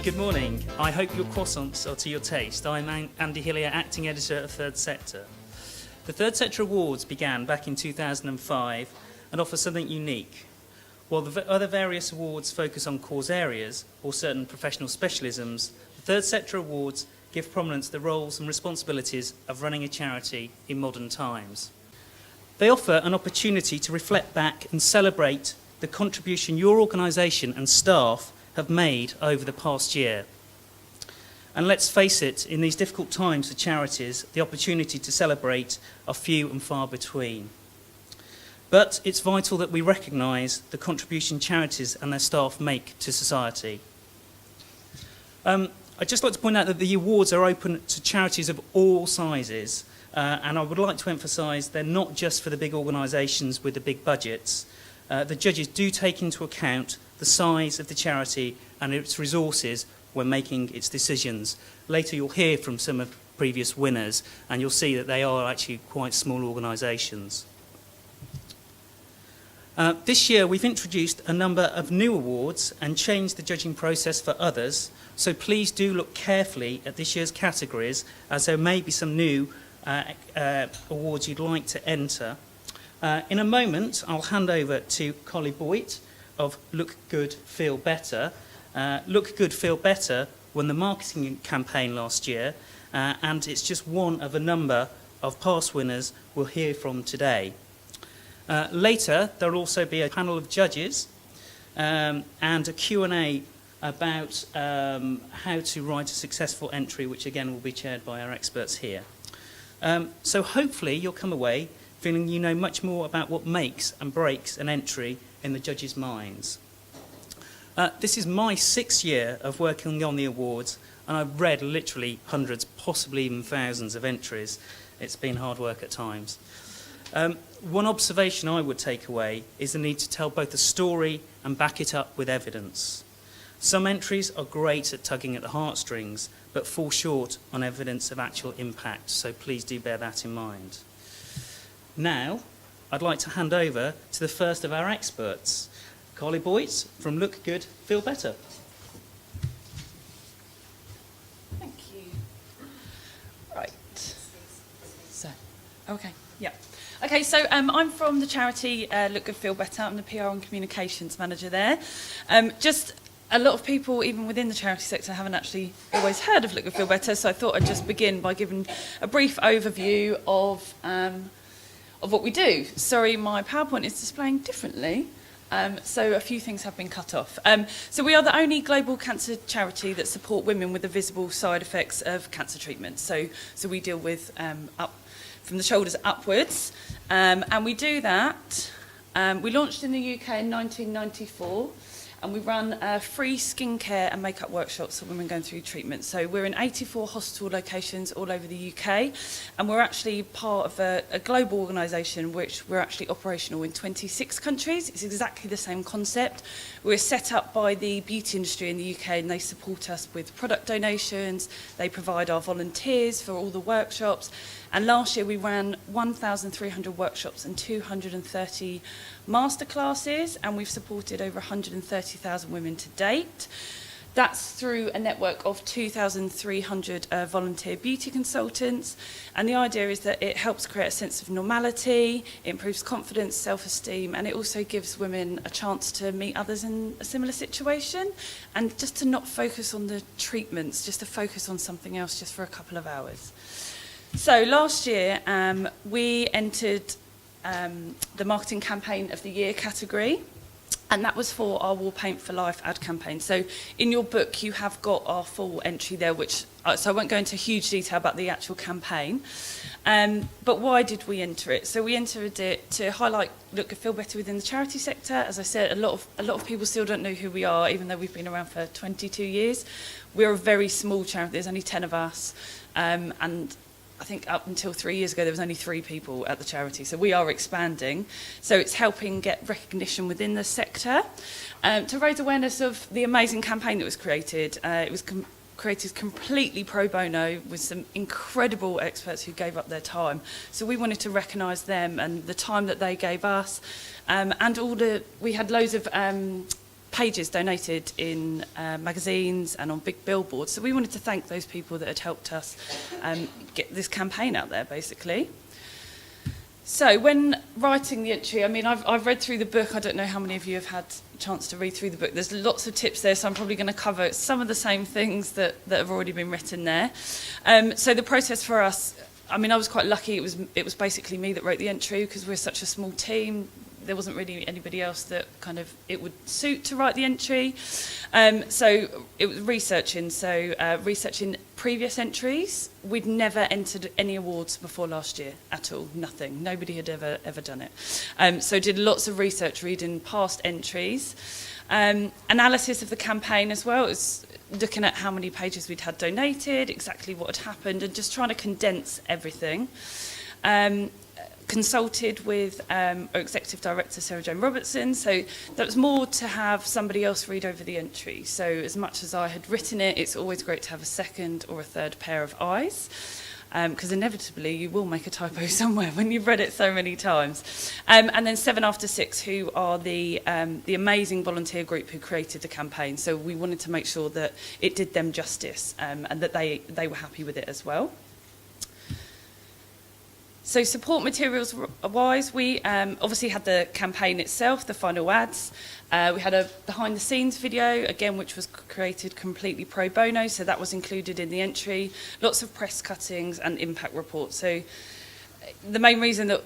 Good morning. I hope your croissants are to your taste. I'm Andy Hillier, Acting Editor of Third Sector. The Third Sector Awards began back in 2005 and offer something unique. While the other various awards focus on cause areas or certain professional specialisms, the Third Sector Awards give prominence to the roles and responsibilities of running a charity in modern times. They offer an opportunity to reflect back and celebrate the contribution your organisation and staff have made over the past year. And let's face it, in these difficult times for charities, the opportunity to celebrate are few and far between. But it's vital that we recognise the contribution charities and their staff make to society. I'd just like to point out that the awards are open to charities of all sizes, and I would like to emphasise they're not just for the big organisations with the big budgets. The judges do take into account the size of the charity and its resources when making its decisions. Later you'll hear from some of the previous winners and you'll see that they are actually quite small organisations. This year we've introduced a number of new awards and changed the judging process for others, so please do look carefully at this year's categories as there may be some new awards you'd like to enter. In a moment I'll hand over to Collie Boyd of Look Good, Feel Better. Look Good, Feel Better won the marketing campaign last year, and it's just one of a number of past winners we'll hear from today. Later, there will also be a panel of judges and a Q&A about how to write a successful entry, which again will be chaired by our experts here. So hopefully you'll come away feeling you know much more about what makes and breaks an entry in the judges' minds. This is my 6th year of working on the awards, and I've read literally hundreds, possibly even thousands of entries. It's been hard work at times. One observation I would take away is the need to tell both the story and back it up with evidence. Some entries are great at tugging at the heartstrings, but fall short on evidence of actual impact, so please do bear that in mind. Now, I'd like to hand over to the first of our experts, Collie Boyd from Look Good, Feel Better. Thank you. Right. So, okay, yeah. Okay, so I'm from the charity Look Good, Feel Better. I'm the PR and Communications Manager there. Just a lot of people, even within the charity sector, haven't actually always heard of Look Good, Feel Better, so I thought I'd just begin by giving a brief overview of what we do. Sorry, my PowerPoint is displaying differently. So a few things have been cut off. So we are the only global cancer charity that support women with the visible side effects of cancer treatment. So we deal with up from the shoulders upwards, and we do that. We launched in the UK in 1994, and we run free skincare and makeup workshops for women going through treatment. So we're in 84 hospital locations all over the UK, and we're actually part of a global organisation which we're actually operational in 26 countries. It's exactly the same concept. We're set up by the beauty industry in the UK, and they support us with product donations. They provide our volunteers for all the workshops. And last year we ran 1,300 workshops and 230 masterclasses, and we've supported over 130,000 women to date. That's through a network of 2,300 volunteer beauty consultants, and the idea is that it helps create a sense of normality, it improves confidence, self-esteem, and it also gives women a chance to meet others in a similar situation, and just to not focus on the treatments, just to focus on something else just for a couple of hours. So last year we entered the Marketing Campaign of the Year category, and that was for our Wall Paint for Life ad campaign. So in your book you have got our full entry there, which so I won't go into huge detail about the actual campaign, but why did we enter it? So we entered it to highlight Look Good, Feel Better within the charity sector. As I said, a lot of people still don't know who we are, even though we've been around for 22 years. We're a very small charity, there's only 10 of us, and I think up until 3 years ago there was only 3 people at the charity, so we are expanding. So it's helping get recognition within the sector. To raise awareness of the amazing campaign that was created, it was created completely pro bono with some incredible experts who gave up their time. So we wanted to recognise them and the time that they gave us, and we had loads of pages donated in magazines and on big billboards. So we wanted to thank those people that had helped us get this campaign out there, basically. So when writing the entry, I mean, I've read through the book. I don't know how many of you have had a chance to read through the book. There's lots of tips there, so I'm probably going to cover some of the same things that have already been written there. So the process for us, I mean, I was quite lucky. It was basically me that wrote the entry because we're such a small team. There wasn't really anybody else that kind of it would suit to write the entry. So it was researching. So researching previous entries. We'd never entered any awards before last year at all. Nothing. Nobody had ever done it. So did lots of research, reading past entries. Analysis of the campaign as well. It was looking at how many pages we'd had donated, exactly what had happened, and just trying to condense everything. Consulted with our executive director, Sarah Jane Robertson, so that was more to have somebody else read over the entry. So as much as I had written it, it's always great to have a second or a third pair of eyes, because inevitably you will make a typo somewhere when you've read it so many times. And then 7 After 6, who are the amazing volunteer group who created the campaign. So we wanted to make sure that it did them justice, and that they were happy with it as well. So support materials wise, we obviously had the campaign itself, the final ads. We had a behind the scenes video, again, which was created completely pro bono, so that was included in the entry. Lots of press cuttings and impact reports. So the main reason that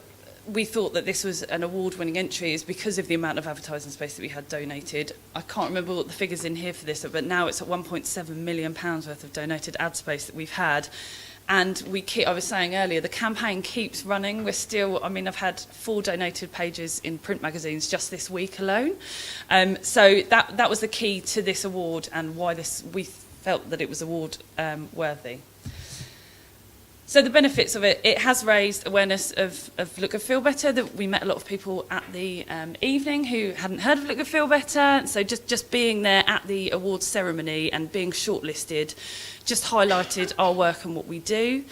we thought that this was an award-winning entry is because of the amount of advertising space that we had donated. I can't remember what the figures in here for this, but now it's at £1.7 million worth of donated ad space that we've had. And I was saying earlier, the campaign keeps running. We're still, I mean, I've had 4 donated pages in print magazines just this week alone. So that was the key to this award and why we felt that it was award worthy. So the benefits of it has raised awareness of Look Good Feel Better. That we met a lot of people at the evening who hadn't heard of Look Good Feel Better. So just being there at the awards ceremony and being shortlisted just highlighted our work and what we do.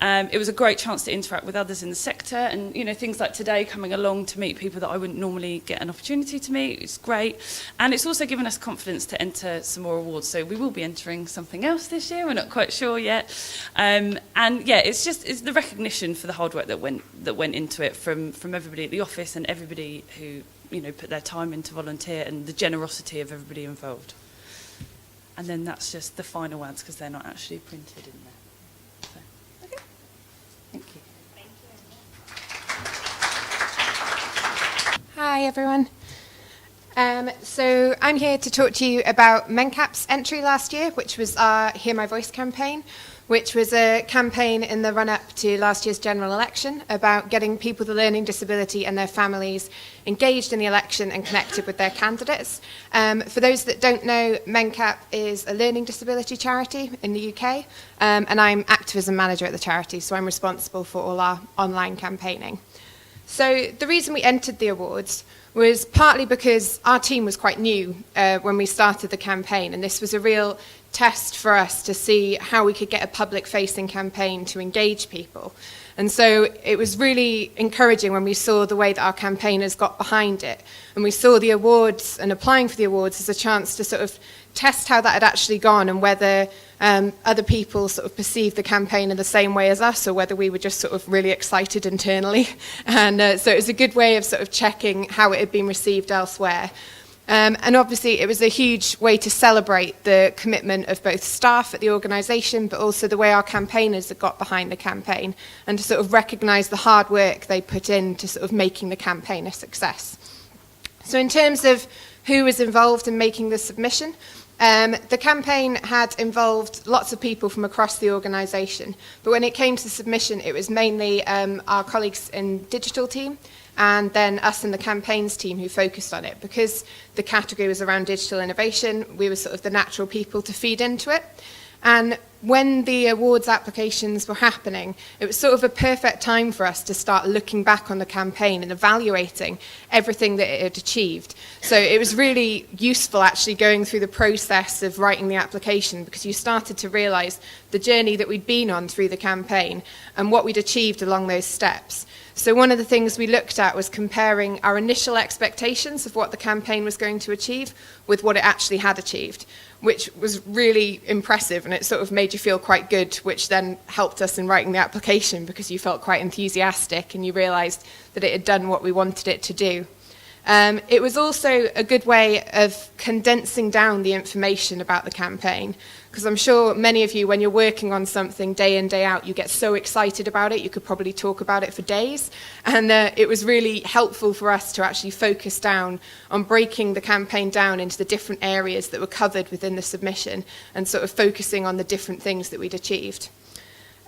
It was a great chance to interact with others in the sector, and things like today, coming along to meet people that I wouldn't normally get an opportunity to meet. It's great, and it's also given us confidence to enter some more awards. So we will be entering something else this year. We're not quite sure yet, and yeah, it's the recognition for the hard work that went into it from everybody at the office and everybody who put their time in to volunteer, and the generosity of everybody involved. And then that's just the final ads because they're not actually printed in there. So, okay. Thank you. Hi everyone. So I'm here to talk to you about Mencap's entry last year, which was our Hear My Voice campaign, which was a campaign in the run-up to last year's general election about getting people with a learning disability and their families engaged in the election and connected with their candidates. For those that don't know, Mencap is a learning disability charity in the UK, and I'm activism manager at the charity, so I'm responsible for all our online campaigning. So the reason we entered the awards was partly because our team was quite new when we started the campaign, and this was a real test for us to see how we could get a public-facing campaign to engage people. And so it was really encouraging when we saw the way that our campaigners got behind it. And we saw the awards and applying for the awards as a chance to sort of test how that had actually gone and whether other people sort of perceived the campaign in the same way as us, or whether we were just sort of really excited internally. And so it was a good way of sort of checking how it had been received elsewhere. And obviously it was a huge way to celebrate the commitment of both staff at the organisation, but also the way our campaigners had got behind the campaign, and to sort of recognise the hard work they put into sort of making the campaign a success. So in terms of who was involved in making the submission, the campaign had involved lots of people from across the organisation, but when it came to the submission, it was mainly our colleagues in digital team, and then us in the campaigns team who focused on it. Because the category was around digital innovation, we were sort of the natural people to feed into it. And when the awards applications were happening, it was sort of a perfect time for us to start looking back on the campaign and evaluating everything that it had achieved. So it was really useful actually going through the process of writing the application, because you started to realise the journey that we'd been on through the campaign and what we'd achieved along those steps. So one of the things we looked at was comparing our initial expectations of what the campaign was going to achieve with what it actually had achieved, which was really impressive, and it sort of made you feel quite good, which then helped us in writing the application because you felt quite enthusiastic and you realised that it had done what we wanted it to do. It was also a good way of condensing down the information about the campaign, because I'm sure many of you, when you're working on something day in, day out, you get so excited about it, you could probably talk about it for days. And it was really helpful for us to actually focus down on breaking the campaign down into the different areas that were covered within the submission and sort of focusing on the different things that we'd achieved.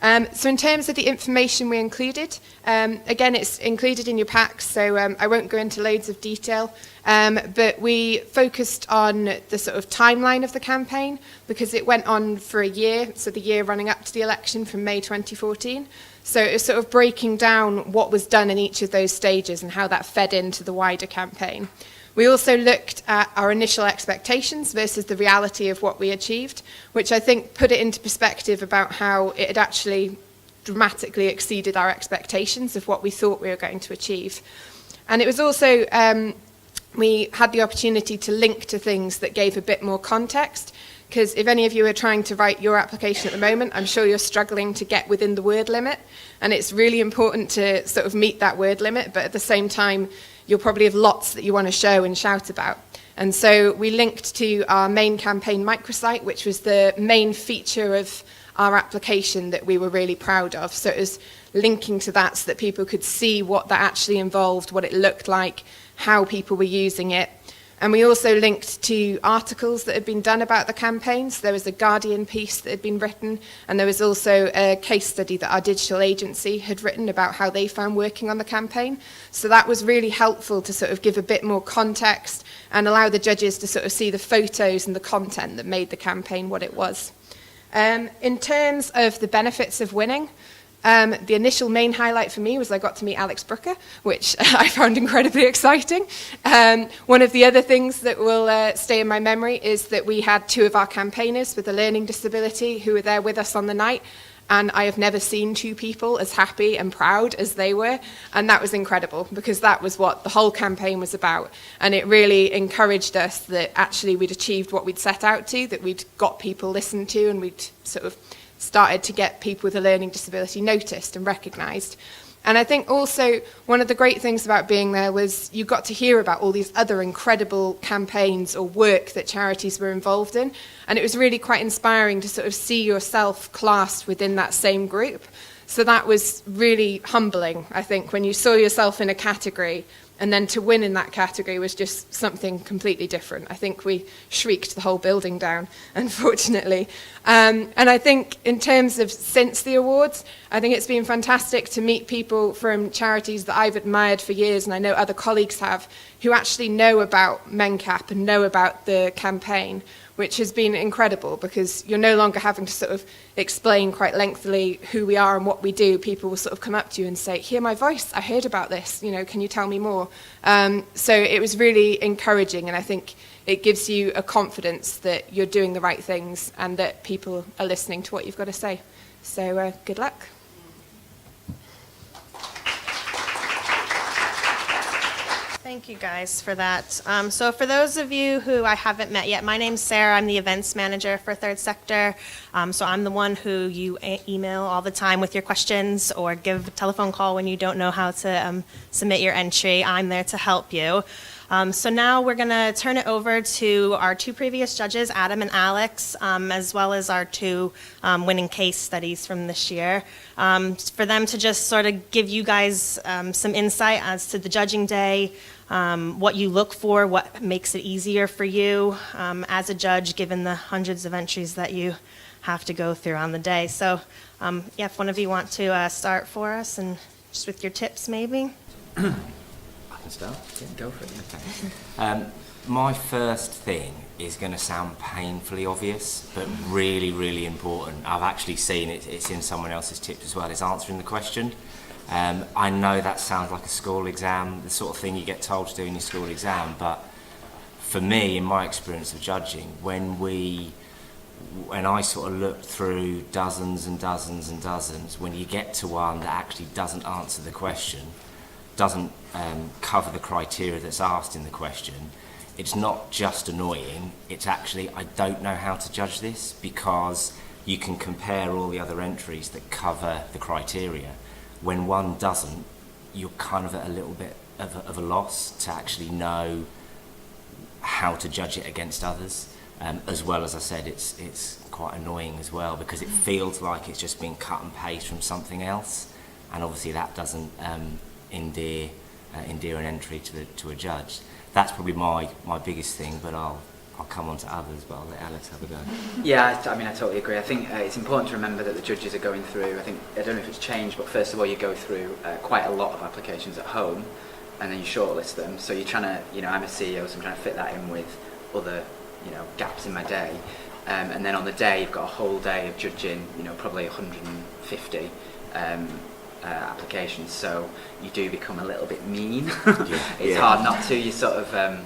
So in terms of the information we included, again, it's included in your packs, so I won't go into loads of detail, but we focused on the sort of timeline of the campaign because it went on for a year, so the year running up to the election from May 2014. So it was sort of breaking down what was done in each of those stages and how that fed into the wider campaign. We also looked at our initial expectations versus the reality of what we achieved, which I think put it into perspective about how it had actually dramatically exceeded our expectations of what we thought we were going to achieve. And it was also, we had the opportunity to link to things that gave a bit more context, because if any of you are trying to write your application at the moment, I'm sure you're struggling to get within the word limit, and it's really important to sort of meet that word limit, but at the same time, you'll probably have lots that you want to show and shout about. And so we linked to our main campaign microsite, which was the main feature of our application that we were really proud of. So it was linking to that so that people could see what that actually involved, what it looked like, how people were using it. And we also linked to articles that had been done about the campaigns. There was a Guardian piece that had been written, and there was also a case study that our digital agency had written about how they found working on the campaign. So that was really helpful to sort of give a bit more context and allow the judges to sort of see the photos and the content that made the campaign what it was. In terms of the benefits of winning, the initial main highlight for me was I got to meet Alex Brooker, which I found incredibly exciting. One of the other things that will stay in my memory is that we had two of our campaigners with a learning disability who were there with us on the night, and I have never seen two people as happy and proud as they were, and that was incredible because that was what the whole campaign was about, and it really encouraged us that actually we'd achieved what we'd set out to, that we'd got people listened to, and we'd sort of started to get people with a learning disability noticed and recognised. And I think also one of the great things about being there was you got to hear about all these other incredible campaigns or work that charities were involved in. And it was really quite inspiring to sort of see yourself classed within that same group. So that was really humbling, I think, when you saw yourself in a category and then to win in that category was just something completely different. I think we shrieked the whole building down, unfortunately. And I think in terms of since the awards, I think it's been fantastic to meet people from charities that I've admired for years, and I know other colleagues have, who actually know about Mencap and know about the campaign, which has been incredible because you're no longer having to sort of explain quite lengthily who we are and what we do. People will sort of come up to you and say, hear my voice, I heard about this, you know, can you tell me more? So it was really encouraging, and I think it gives you a confidence that you're doing the right things and that people are listening to what you've got to say. So good luck. Thank you guys for that. So for those of you who I haven't met yet, my name's Sarah. I'm the events manager for Third Sector. So I'm the one who you email all the time with your questions or give a telephone call when you don't know how to submit your entry. I'm there to help you. So now we're going to turn it over to our two previous judges, Adam and Alex, as well as our two winning case studies from this year, for them to just sort of give you guys some insight as to the judging day, what you look for, what makes it easier for you as a judge, given the hundreds of entries that you have to go through on the day. So yeah, if one of you want to start for us and just with your tips maybe. Start? Yeah, go for it. Okay. My first thing is going to sound painfully obvious, but really, really important. I've actually seen it, it's in someone else's tips as well, is answering the question. I know that sounds like a school exam, the sort of thing you get told to do in your school exam, but for me, in my experience of judging, when we when I sort of looked through dozens and dozens and dozens, when you get to one that actually doesn't answer the question, doesn't cover the criteria that's asked in the question, it's not just annoying, it's actually, I don't know how to judge this, because you can compare all the other entries that cover the criteria. When one doesn't, you're kind of at a little bit of a loss to actually know how to judge it against others. As well, as I said, it's quite annoying as well, because it feels like it's just been cut and paste from something else, and obviously that doesn't endear an entry to a judge. That's probably my biggest thing, but I'll come on to others, but I'll let Alex have a go. Yeah, I mean, I totally agree. I think it's important to remember that the judges are going through, I don't know if it's changed, but first of all, you go through quite a lot of applications at home, and then you shortlist them. So you're trying to, I'm a CEO, so I'm trying to fit that in with other, gaps in my day. And then on the day, you've got a whole day of judging, probably 150 applications. So you do become a little bit mean. It's hard not to. You sort of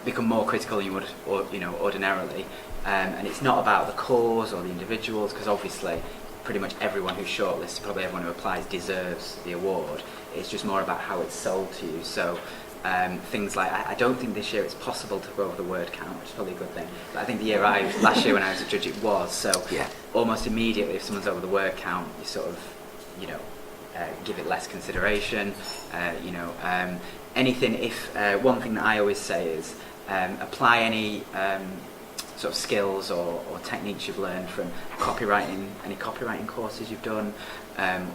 become more critical than you would, ordinarily. And it's not about the cause or the individuals, because obviously pretty much everyone who's shortlisted, probably everyone who applies, deserves the award. It's just more about how it's sold to you. So things like, I don't think this year it's possible to go over the word count, which is probably a good thing. But I think last year when I was a judge, it was. So almost immediately, if someone's over the word count, you sort of, give it less consideration. Anything, one thing that I always say is apply any sort of skills or techniques you've learned from any copywriting courses you've done,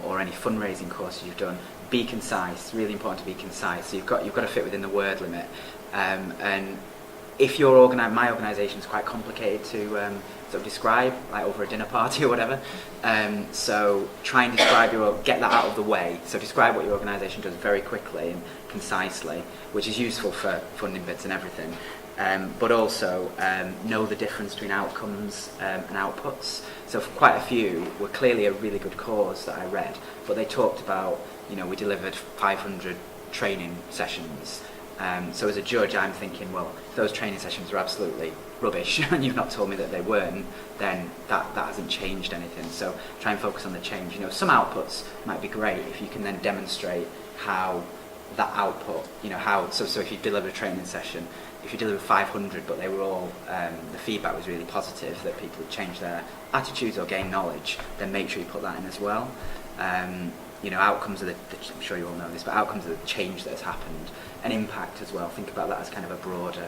or any fundraising courses you've done. Be concise. Really important to be concise. So you've got to fit within the word limit. And if my organisation is quite complicated to sort of describe, like over a dinner party or whatever. So try and get that out of the way. So describe what your organisation does very quickly and concisely, which is useful for funding bids and everything. But also know the difference between outcomes and outputs. So for quite a few were clearly a really good cause that I read, but they talked about, we delivered 500 training sessions. So as a judge, I'm thinking, well, if those training sessions are absolutely rubbish and you've not told me that they weren't, then that hasn't changed anything. So try and focus on the change. Some outputs might be great if you can then demonstrate how that output, so if you deliver a training session, if you deliver 500 but they were all, the feedback was really positive, that people would change their attitudes or gain knowledge, then make sure you put that in as well. Outcomes are I'm sure you all know this, but outcomes are the change that has happened, and impact as well. Think about that as kind of a broader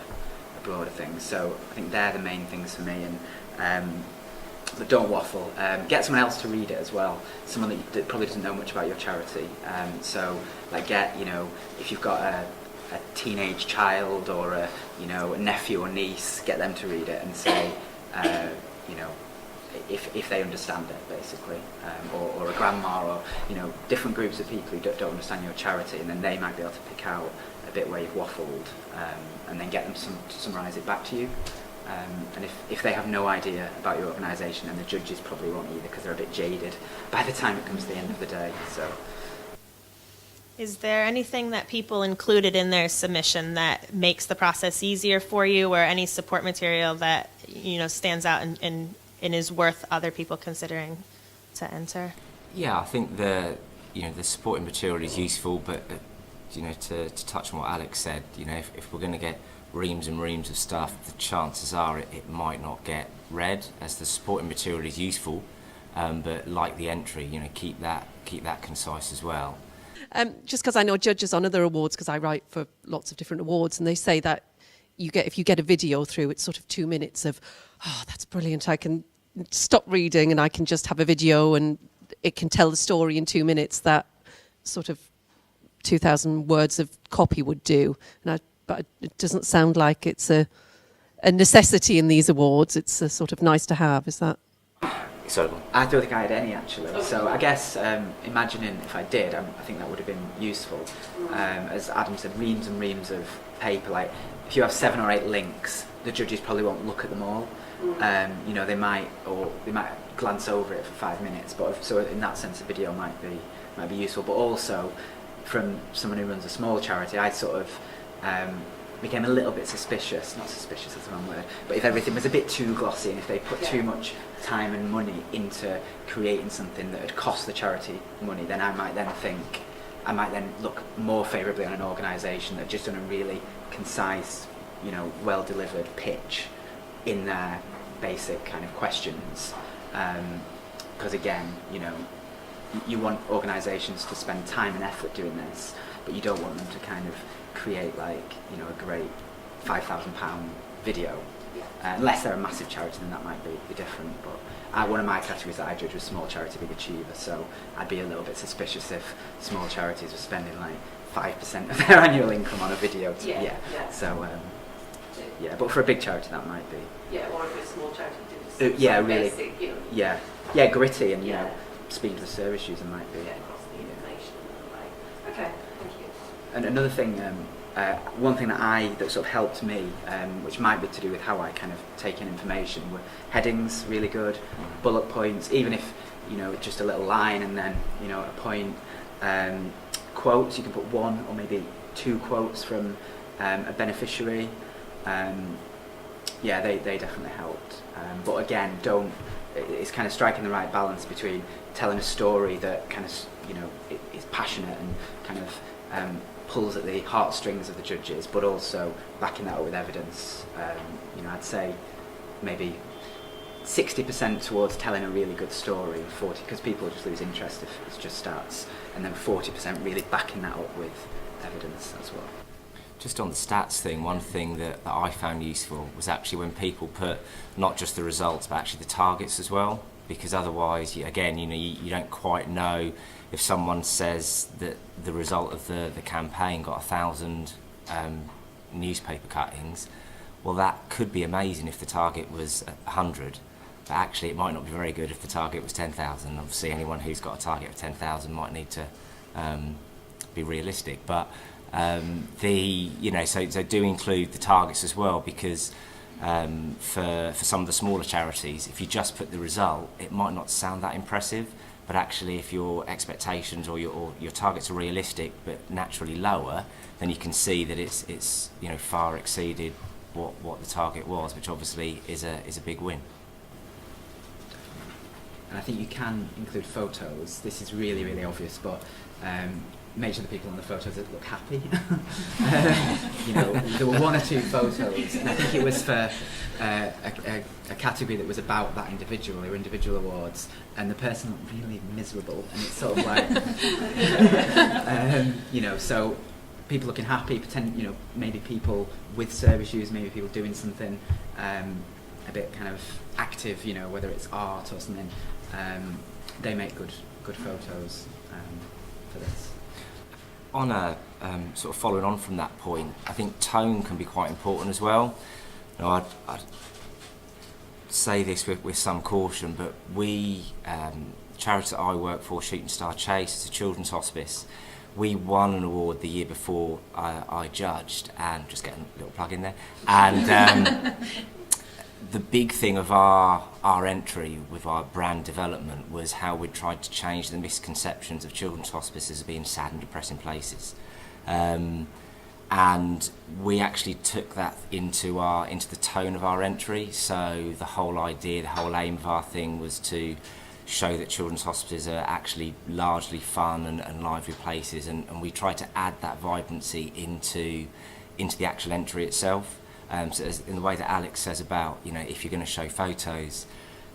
thing. So I think they're the main things for me. And but don't waffle. Get someone else to read it as well. Someone that probably doesn't know much about your charity. So like if you've got a teenage child or a nephew or niece, get them to read it and say, if they understand it, basically, or a grandma, or different groups of people who don't understand your charity, and then they might be able to pick out a bit where you've waffled, and then get them to summarise it back to you. And if they have no idea about your organisation, then the judges probably won't either, because they're a bit jaded by the time it comes to the end of the day. So, is there anything that people included in their submission that makes the process easier for you, or any support material that stands out and is worth other people considering to enter? Yeah, I think the supporting material is useful, but to touch on what Alex said, if we're going to get reams and reams of stuff, the chances are it might not get read, as the supporting material is useful, but like the entry, keep that concise as well. Just because I know judges on other awards, because I write for lots of different awards, and they say that if you get a video through, it's sort of 2 minutes of, oh, that's brilliant, I can stop reading and I can just have a video and it can tell the story in 2 minutes that sort of 2,000 words of copy would do. But it doesn't sound like it's a necessity in these awards. It's a sort of nice to have, is that? So I don't think I had any, actually. So I guess imagining if I did, I think that would have been useful. As Adam said, reams and reams of paper. Like if you have 7 or 8 links, the judges probably won't look at them all. They might glance over it for 5 minutes. But so in that sense, a video might be useful. But also, from someone who runs a small charity, I sort of became a little bit suspicious, not suspicious is the wrong word, but if everything was a bit too glossy and if they put too much time and money into creating something that had cost the charity money, then I might then look more favourably on an organisation that just done a really concise, you know, well delivered pitch in their basic kind of questions. Because again, you know, you want organisations to spend time and effort doing this, but you don't want them to kind of create like, you know, a great £5,000 video. Unless they're a massive charity, then that might be different. But one of my categories that I judge was small charity, big achiever. So I'd be a little bit suspicious if small charities were spending like 5% of their annual income on a video. So yeah, but for a big charity that might be. Yeah, or if it's a small charity, do really. basic, you know. Yeah, gritty and you know, speed of the service user might be. Yeah, across the information in a way. Okay, thank you. And another thing, one thing that sort of helped me, which might be to do with how I kind of take in information, were headings, really good, bullet points, even if, you know, just a little line and then, you know, a point. Quotes, you can put one or maybe two quotes from a beneficiary. Yeah, they definitely helped. But again, it's kind of striking the right balance between telling a story that kind of, you know, is passionate and kind of pulls at the heartstrings of the judges, but also backing that up with evidence. You know, I'd say maybe 60% towards telling a really good story, 40% because people just lose interest if it just starts, and then 40% really backing that up with evidence as well. Just on the stats thing, one thing that I found useful was actually when people put not just the results but actually the targets as well, because otherwise, again, you know, you don't quite know if someone says that the result of the campaign got 1,000 newspaper cuttings. Well, that could be amazing if the target was 100, but actually it might not be very good if the target was 10,000. Obviously, anyone who's got a target of 10,000 might need to be realistic, but so do include the targets as well, because for some of the smaller charities, if you just put the result, it might not sound that impressive, but actually if your expectations or your targets are realistic but naturally lower, then you can see that it's you know, far exceeded what the target was, which obviously is a big win. And I think you can include photos. This is really, really obvious, but make sure the people on the photos that look happy. You know, there were one or two photos, and I think it was for a category that was about that individual. They were individual awards, and the person looked really miserable, and it's sort of like, you know, so people looking happy, you know, maybe people with service users, maybe people doing something a bit kind of active, you know, whether it's art or something. They make good photos for this. On a sort of following on from that point, I think tone can be quite important as well. You know, I'd say this with some caution, but we, charity that I work for, Shooting Star Chase, it's a children's hospice. We won an award the year before I judged, and just getting a little plug in there. And the big thing of our entry with our brand development was how we tried to change the misconceptions of children's hospices as being sad and depressing places. And we actually took that into the tone of our entry. So the whole idea, the whole aim of our thing was to show that children's hospices are actually largely fun and lively places, and we try to add that vibrancy into the actual entry itself. So in the way that Alex says about, you know, if you're going to show photos,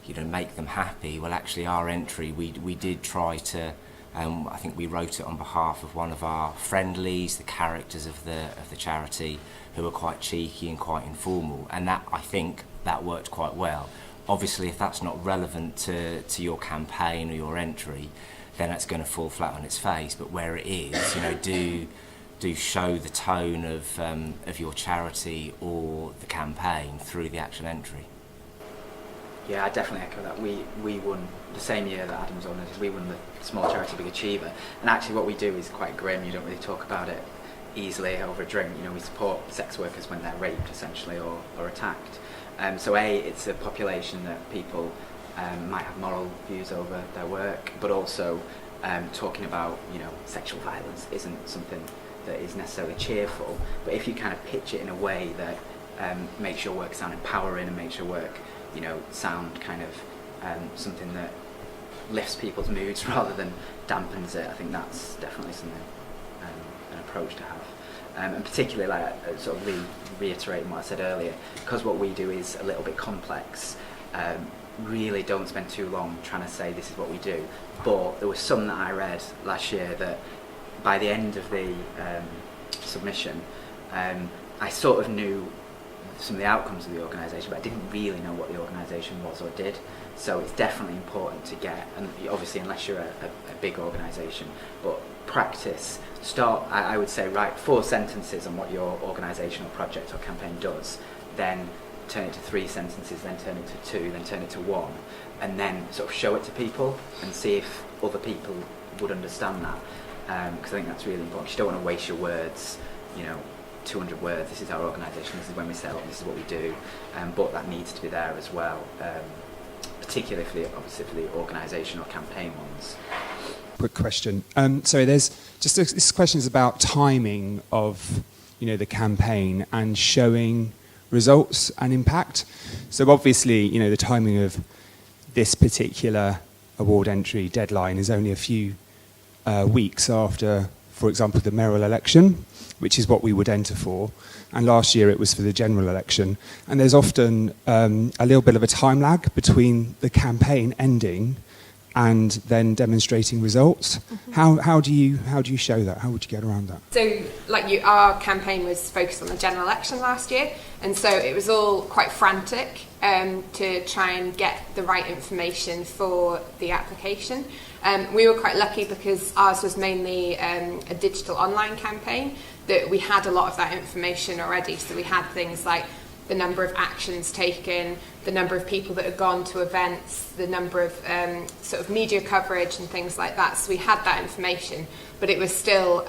you know, make them happy. Well, actually, our entry, we did try to. I think we wrote it on behalf of one of our friendlies, the characters of the charity, who were quite cheeky and quite informal, and that, I think, that worked quite well. Obviously, if that's not relevant to your campaign or your entry, then that's going to fall flat on its face. But where it is, you know, do show the tone of your charity or the campaign through the actual entry. Yeah, I definitely echo that. We won the same year that Adam's on it. We won the Small Charity Big Achiever, and actually what we do is quite grim. You don't really talk about it easily over a drink. You know, we support sex workers when they're raped, essentially, or attacked. So it's a population that people might have moral views over their work, but also talking about, you know, sexual violence isn't something that is necessarily cheerful, but if you kind of pitch it in a way that makes your work sound empowering and makes your work, you know, sound kind of something that lifts people's moods rather than dampens it, I think that's definitely something, an approach to have. And particularly, like sort of reiterating what I said earlier, because what we do is a little bit complex, really don't spend too long trying to say this is what we do. But there was some that I read last year that by the end of the submission, I sort of knew some of the outcomes of the organisation, but I didn't really know what the organisation was or did. So it's definitely important to get, and obviously unless you're a big organisation, but practice. Start, I would say, write 4 sentences on what your organisation or project or campaign does, then turn it to 3 sentences, then turn it to 2, then turn it to 1, and then sort of show it to people and see if other people would understand that. Because I think that's really important. You don't want to waste your words, you know, 200 words, this is our organisation, this is when we set up, this is what we do, but that needs to be there as well, particularly for the organisation or campaign ones. Quick question. So there's just this question is about timing of, you know, the campaign and showing results and impact. So obviously, you know, the timing of this particular award entry deadline is only a few weeks after, for example, the mayoral election, which is what we would enter for. And last year it was for the general election. And there's often a little bit of a time lag between the campaign ending and then demonstrating results. Mm-hmm. How do you show that? How would you get around that? So, our campaign was focused on the general election last year, and so it was all quite frantic to try and get the right information for the application. We were quite lucky because ours was mainly a digital online campaign, that we had a lot of that information already. So we had things like the number of actions taken, the number of people that had gone to events, the number of sort of media coverage and things like that. So we had that information, but it was still,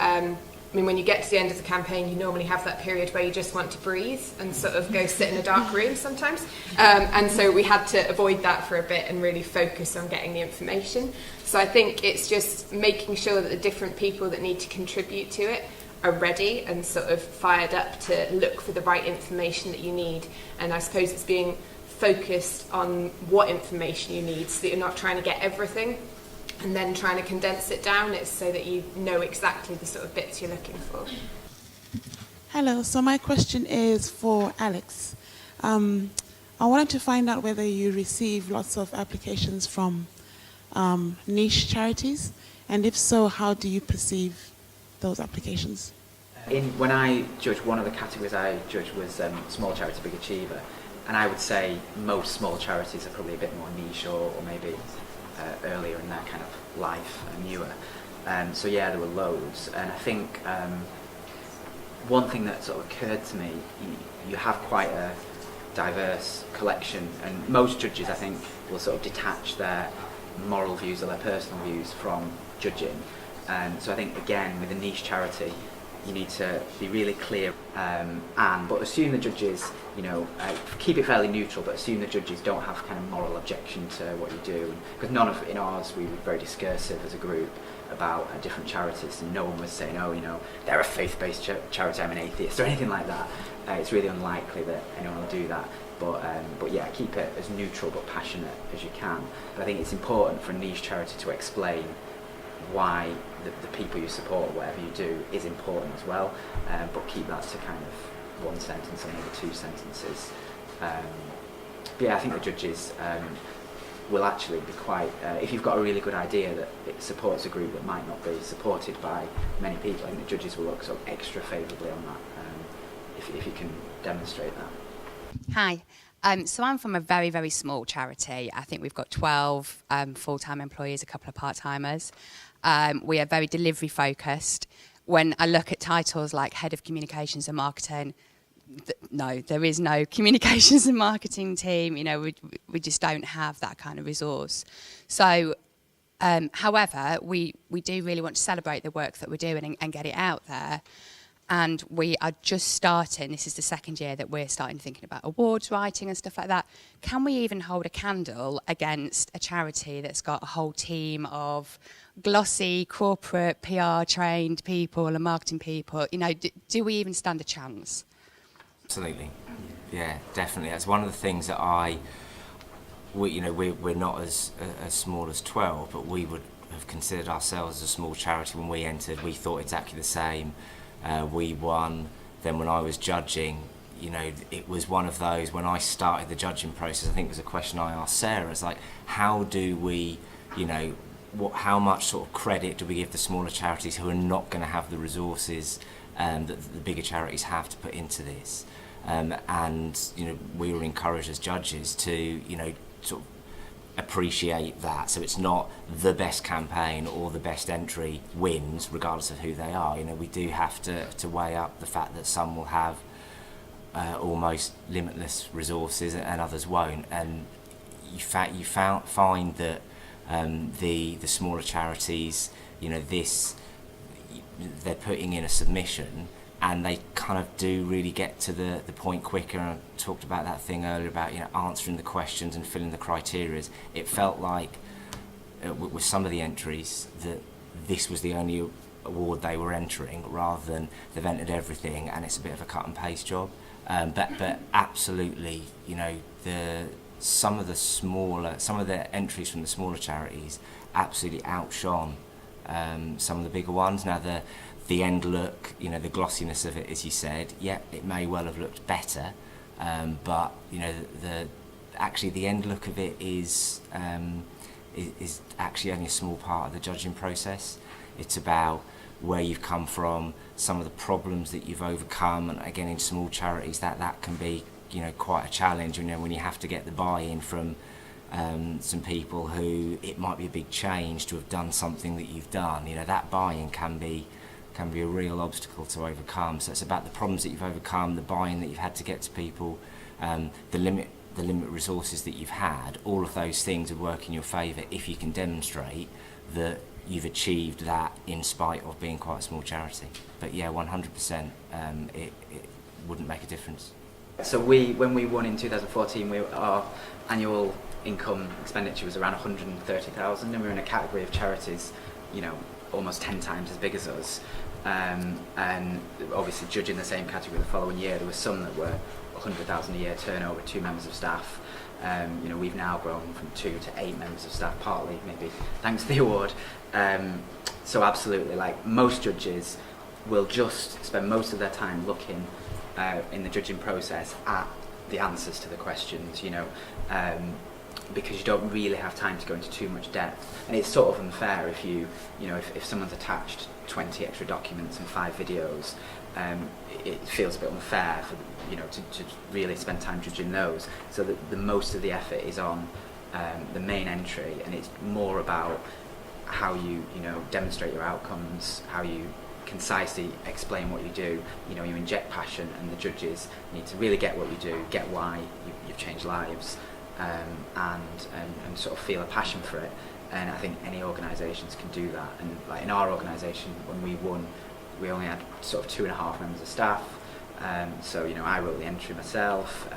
when you get to the end of the campaign, you normally have that period where you just want to breathe and sort of go sit in a dark room sometimes. And so we had to avoid that for a bit and really focus on getting the information. So I think it's just making sure that the different people that need to contribute to it are ready and sort of fired up to look for the right information that you need. And I suppose it's being focused on what information you need, so that you're not trying to get everything and then trying to condense it down. It's so that you know exactly the sort of bits you're looking for. Hello, so my question is for Alex. I wanted to find out whether you receive lots of applications from niche charities, and if so, how do you perceive those applications? When I judge, one of the categories I judged was small charity, big achiever, and I would say most small charities are probably a bit more niche or maybe earlier in their kind of life and newer. So yeah, there were loads, and I think one thing that sort of occurred to me, you have quite a diverse collection, and most judges, I think, will sort of detach their moral views or their personal views from judging. So I think, again, with a niche charity, you need to be really clear, but assume the judges, keep it fairly neutral, but assume the judges don't have kind of moral objection to what you do. Because in ours, we were very discursive as a group about different charities, and no one was saying, they're a faith-based charity, I'm an atheist, or anything like that. It's really unlikely that anyone will do that. But yeah, keep it as neutral but passionate as you can. But I think it's important for a niche charity to explain why the people you support, whatever you do, is important as well, but keep that to kind of one sentence or maybe 2 sentences. But yeah, I think the judges will actually be quite, if you've got a really good idea that it supports a group that might not be supported by many people, I think the judges will look sort of extra favourably on that if you can demonstrate that. Hi. So I'm from a very, very small charity. I think we've got 12 full-time employees, a couple of part-timers. We are very delivery focused. When I look at titles like Head of Communications and Marketing, no, there is no communications and marketing team. We just don't have that kind of resource. So, however, we do really want to celebrate the work that we're doing and get it out there. and we are just starting, this is the second year that we're starting thinking about awards writing and stuff like that. Can we even hold a candle against a charity that's got a whole team of glossy, corporate, PR trained people and marketing people? You know, do we even stand a chance? Absolutely. Yeah, definitely. That's one of the things that we're not as small as 12, but we would have considered ourselves as a small charity when we entered. We thought exactly the same. We won. Then when I was judging, you know, it was one of those, when I started the judging process, I think it was a question I asked Sarah, it's like, how do we, you know, how much sort of credit do we give the smaller charities who are not going to have the resources that the bigger charities have to put into this? And, you know, we were encouraged as judges to, you know, sort of appreciate that. So it's not the best campaign or the best entry wins, regardless of who they are. You know, we do have to weigh up the fact that some will have almost limitless resources and others won't. And you find that the smaller charities, you know, they're putting in a submission, and they kind of do really get to the point quicker. And I talked about that thing earlier about, you know, answering the questions and filling the criteria. It felt like with some of the entries that this was the only award they were entering, rather than they've entered everything and it's a bit of a cut and paste job. But absolutely, you know, some of the entries from the smaller charities absolutely outshone some of the bigger ones. Now the end look, you know, the glossiness of it, as you said, yeah, it may well have looked better, but you know, the end look of it is actually only a small part of the judging process. It's about where you've come from, some of the problems that you've overcome, and again, in small charities, that can be, you know, quite a challenge. You know, when you have to get the buy-in from some people who it might be a big change to have done something that you've done. You know, that buy-in can be a real obstacle to overcome. So it's about the problems that you've overcome, the buy-in that you've had to get to people, the limit resources that you've had. All of those things would work in your favour if you can demonstrate that you've achieved that in spite of being quite a small charity. But yeah, 100%, it wouldn't make a difference. So when we won in 2014, our annual income expenditure was around 130,000, and we were in a category of charities, you know, almost 10 times as big as us. And obviously judging the same category the following year, there were some that were 100,000 a year turnover, 2 members of staff. You know, we've now grown from 2 to 8 members of staff, partly maybe thanks to the award. So absolutely, like, most judges will just spend most of their time looking in the judging process at the answers to the questions, you know, because you don't really have time to go into too much depth. And it's sort of unfair if if someone's attached 20 extra documents and 5 videos, it feels a bit unfair for, you know, to really spend time judging those. So that the most of the effort is on the main entry, and it's more about how you demonstrate your outcomes, how you concisely explain what you do. You know, you inject passion, and the judges need to really get what you do, get why you've changed lives, and sort of feel a passion for it. And I think any organisations can do that. And like in our organisation, when we won, we only had sort of 2.5 members of staff. So, you know, I wrote the entry myself.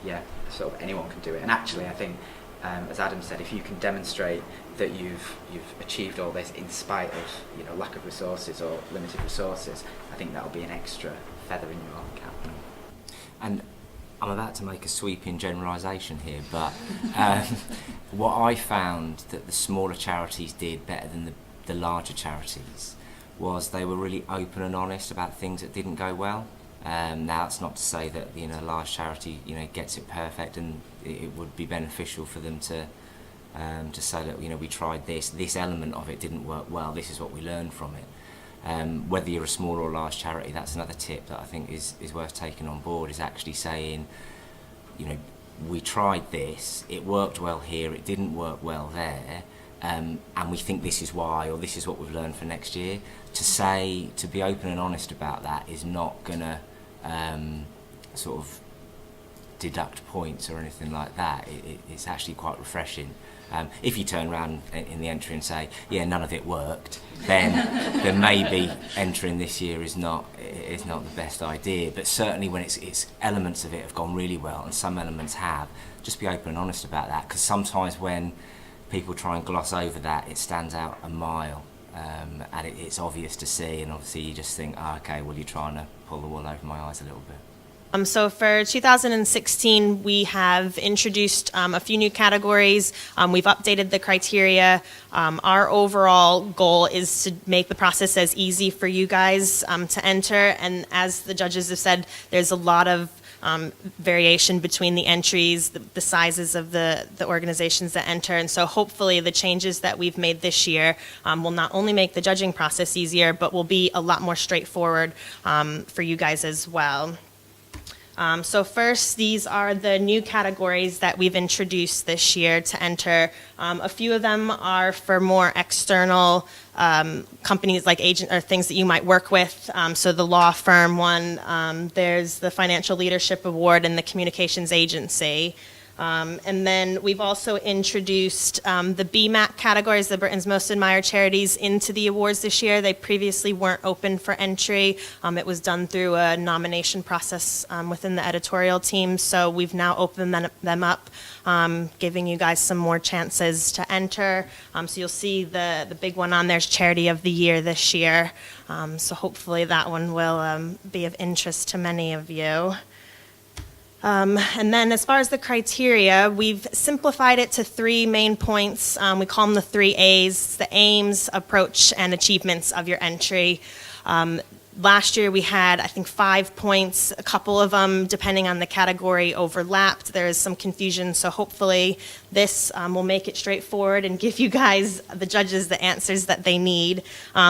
Yeah, sort of anyone can do it. And actually, I think, as Adam said, if you can demonstrate that you've achieved all this in spite of, you know, lack of resources or limited resources, I think that'll be an extra feather in your cap. And I'm about to make a sweeping generalisation here, but what I found that the smaller charities did better than the larger charities was they were really open and honest about things that didn't go well. Now that's not to say that, you know, a large charity, you know, gets it perfect, and it would be beneficial for them to say that, you know, we tried this element of it didn't work well, this is what we learned from it. Whether you're a small or large charity, that's another tip that I think is worth taking on board, is actually saying, you know, we tried this, it worked well here, it didn't work well there, and we think this is why, or this is what we've learned for next year. To be open and honest about that is not going to sort of deduct points or anything like that. It's actually quite refreshing. If you turn around in the entry and say, yeah, none of it worked, then maybe entering this year is not the best idea. But certainly when it's elements of it have gone really well and some elements have, just be open and honest about that, because sometimes when people try and gloss over that, it stands out a mile, and it's obvious to see, and obviously you just think, oh, okay, well, you're trying to pull the wool over my eyes a little bit. So for 2016, we have introduced a few new categories. We've updated the criteria. Our overall goal is to make the process as easy for you guys to enter. And as the judges have said, there's a lot of variation between the entries, the sizes of the organizations that enter. And so hopefully the changes that we've made this year will not only make the judging process easier, but will be a lot more straightforward for you guys as well. So first, these are the new categories that we've introduced this year to enter. A few of them are for more external companies, like agent or things that you might work with. So the law firm one, there's the Financial Leadership Award and the Communications Agency. And then we've also introduced the BMAC categories, the Britain's Most Admired Charities, into the awards this year. They previously weren't open for entry. It was done through a nomination process within the editorial team. So we've now opened them up, giving you guys some more chances to enter. So you'll see the big one on there is Charity of the Year this year. So hopefully that one will be of interest to many of you. And then as far as the criteria, we've simplified it to 3 main points. We call them the 3 A's, the aims, approach, and achievements of your entry. Last year we had, I think, 5 points. A couple of them, depending on the category, overlapped. There is some confusion, so hopefully this will make it straightforward and give you guys, the judges, the answers that they need.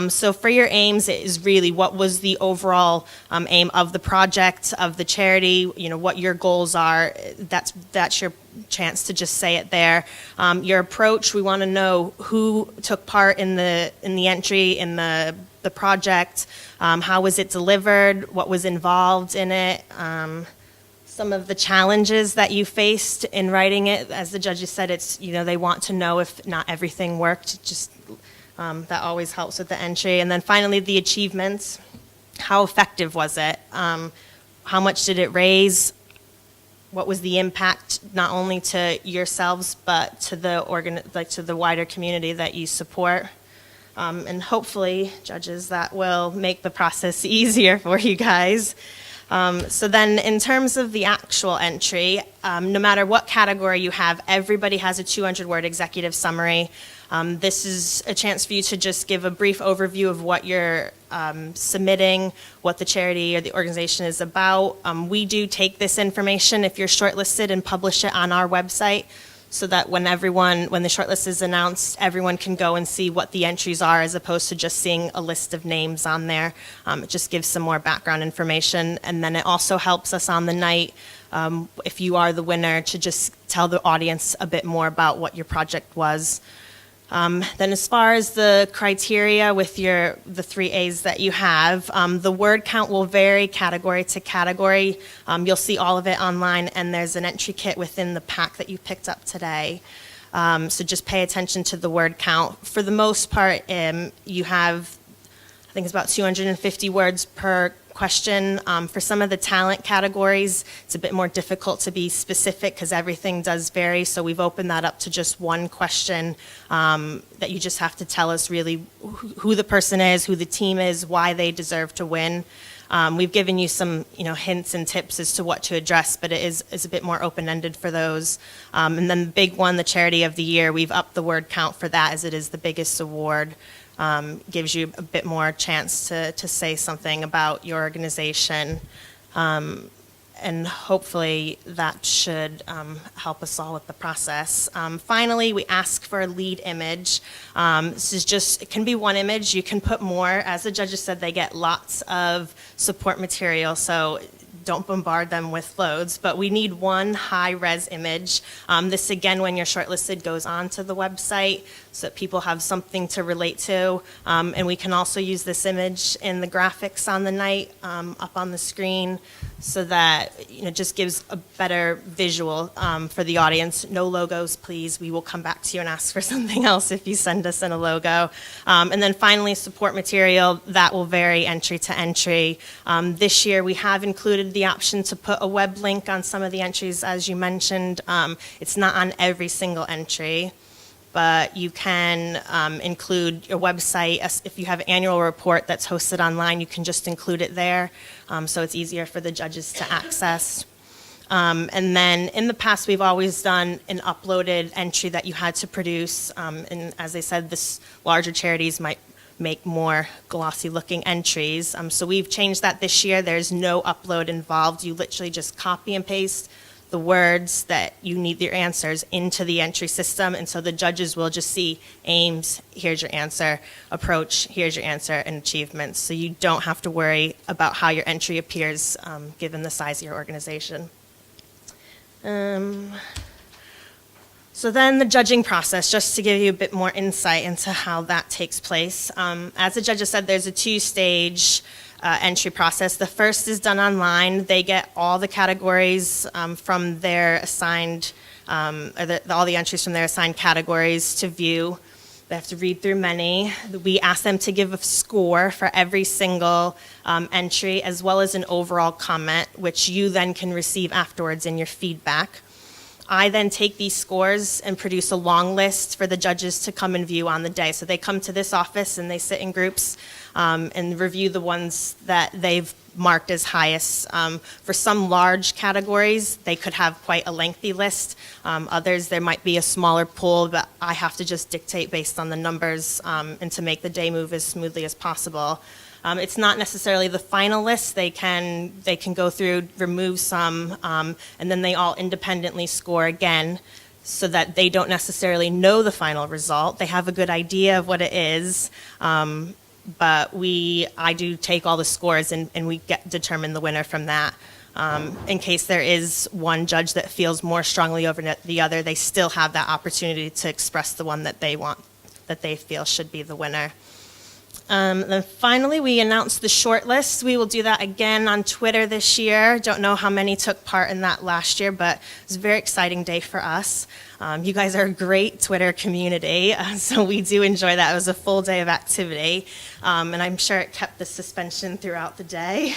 So for your aims, it is really what was the overall aim of the project, of the charity, you know, what your goals are. That's your chance to just say it there. Your approach, we want to know who took part in the entry, in the project, how was it delivered, what was involved in it, some of the challenges that you faced in writing it. As the judges said, it's, you know, they want to know if not everything worked. Just that always helps with the entry. And then finally, the achievements. How effective was it? How much did it raise? What was the impact, not only to yourselves, but to the to the wider community that you support? And hopefully, judges, that will make the process easier for you guys. So then in terms of the actual entry, no matter what category you have, everybody has a 200-word executive summary. This is a chance for you to just give a brief overview of what you're submitting, what the charity or the organization is about. We do take this information, if you're shortlisted, and publish it on our website, so that when the shortlist is announced, everyone can go and see what the entries are, as opposed to just seeing a list of names on there. It just gives some more background information. And then it also helps us on the night, if you are the winner, to just tell the audience a bit more about what your project was. Then as far as the criteria with the 3 A's that you have, the word count will vary category to category. You'll see all of it online, and there's an entry kit within the pack that you picked up today. So just pay attention to the word count. For the most part, you have, I think it's about 250 words per question. For some of the talent categories, it's a bit more difficult to be specific because everything does vary. So we've opened that up to just 1 question that you just have to tell us really who the person is, who the team is, why they deserve to win. We've given you some, hints and tips as to what to address, but it is a bit more open-ended for those. And then the big one, the Charity of the Year, we've upped the word count for that, as it is the biggest award. Gives you a bit more chance to say something about your organization. And hopefully that should help us all with the process. Finally, we ask for a lead image. It can be 1 image. You can put more. As the judges said, they get lots of support material, so don't bombard them with loads, but we need 1 high-res image. This, again, when you're shortlisted, goes onto the website so that people have something to relate to. And we can also use this image in the graphics on the night, up on the screen. so that just gives a better visual for the audience. No logos, please. We will come back to you and ask for something else if you send us in a logo. And then finally, support material. That will vary entry to entry. This year, we have included the option to put a web link on some of the entries, as you mentioned. It's not on every single entry, but you can include your website. If you have an annual report that's hosted online, you can just include it there, so it's easier for the judges to access. And then in the past, we've always done an uploaded entry that you had to produce, and as I said, this larger charities might make more glossy looking entries. So we've changed that this year. There's no upload involved. You literally just copy and paste the words that you need your answers into the entry system, and so the judges will just see aims, here's your answer, approach, here's your answer, and achievements. So you don't have to worry about how your entry appears given the size of your organization. So then the judging process, just to give you a bit more insight into how that takes place. As the judges said, there's a two-stage entry process. The first is done online. They get all the categories from their assigned, all the entries from their assigned categories to view. They have to read through many. We ask them to give a score for every single entry, as well as an overall comment, which you then can receive afterwards in your feedback. I then take these scores and produce a long list for the judges to come and view on the day. So they come to this office and they sit in groups and review the ones that they've marked as highest. For some large categories, they could have quite a lengthy list. Others, there might be a smaller pool, but I have to just dictate based on the numbers and to make the day move as smoothly as possible. It's not necessarily the final list. They can go through, remove some, and then they all independently score again so that they don't necessarily know the final result. They have a good idea of what it is, but I do take all the scores and we determine the winner from that. In case there is one judge that feels more strongly over the other, they still have that opportunity to express the one that they want, that they feel should be the winner. Then finally, we announced the short list. We will do that again on Twitter this year. Don't know how many took part in that last year, but it was a very exciting day for us. You guys are a great Twitter community, so we do enjoy that. It was a full day of activity, and I'm sure it kept the suspension throughout the day.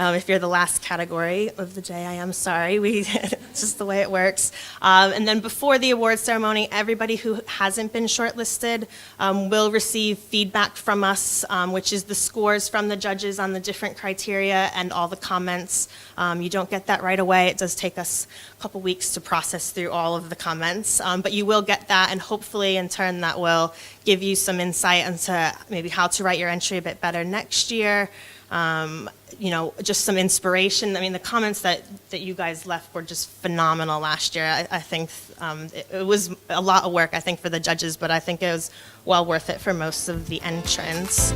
If you're the last category of the day, I am sorry. It's just the way it works. And then before the award ceremony, everybody who hasn't been shortlisted will receive feedback from us, which is the scores from the judges on the different criteria and all the comments. You don't get that right away. It does take us a couple weeks to process through all of the comments, but you will get that, and hopefully in turn that will give you some insight into maybe how to write your entry a bit better next year. Just some inspiration. I mean, the comments that you guys left were just phenomenal last year. I think it was a lot of work, I think, for the judges, but I think it was well worth it for most of the entrants.